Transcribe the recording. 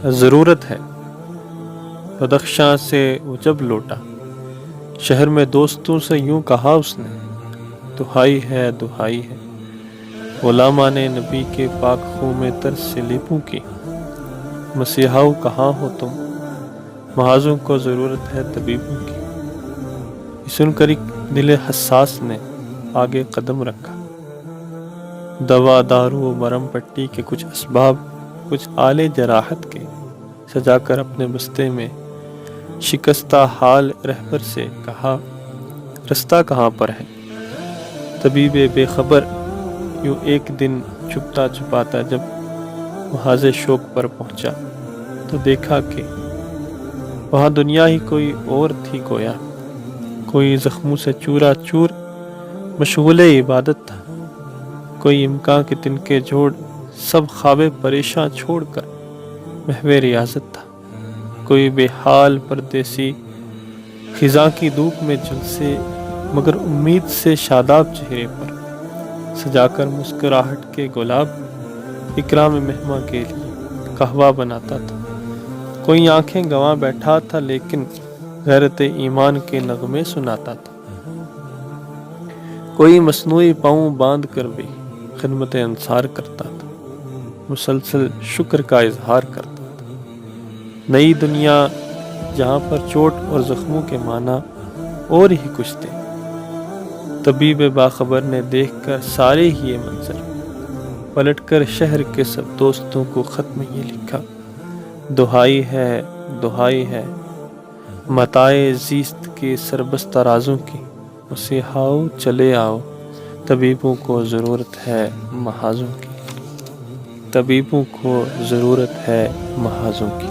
ضرورت ہے۔ بدخشاں سے وہ جب لوٹا، شہر میں دوستوں سے یوں کہا اس نے، دہائی ہے دہائی ہے غلامان نبی کے پاک خوں میں تر سے لیپوں کی، مسیحاؤ کہاں ہو تم، محاذوں کو ضرورت ہے طبیبوں کی۔ یہ سن کر ایک دل حساس نے آگے قدم رکھا، دوا دارو مرم پٹی کے کچھ اسباب، کچھ آلے جراحت کے سجا کر اپنے بستے میں شکستہ حال رہبر سے کہا، رستہ کہاں پر ہے۔ طبیب بے خبر یوں ایک دن چھپتا چھپاتا جب محاذ شوق پر پہنچا، تو دیکھا کہ وہاں دنیا ہی کوئی اور تھی گویا، کوئی زخموں سے چورا چور مشغول عبادت تھا، کوئی امکان کے تنکے جوڑ سب خواب پریشاں چھوڑ کر محو ریاضت تھا، کوئی بے حال پردیسی خزاں کی دھوپ میں جلسے مگر امید سے شاداب چہرے پر سجا کر مسکراہٹ کے گلاب اکرام مہماں کے لیے قہوہ بناتا تھا، کوئی آنکھیں گنوا بیٹھا تھا لیکن غیرت ایمان کے نغمے سناتا تھا، کوئی مصنوعی پاؤں باندھ کر بھی خدمت انصار کرتا تھا، مسلسل شکر کا اظہار کرتا تھا۔ نئی دنیا جہاں پر چوٹ اور زخموں کے معنی اور ہی کچھ تھے۔ طبیب باخبر نے دیکھ کر سارے ہی یہ منظر پلٹ کر شہر کے سب دوستوں کو خط میں یہ لکھا، دہائی ہے متاع زیست کے سربستہ رازوں کی، مسیحاؤ چلے آؤ طبیبوں کو ضرورت ہے محاذوں کی، طبیبوں کو ضرورت ہے محاذوں کی۔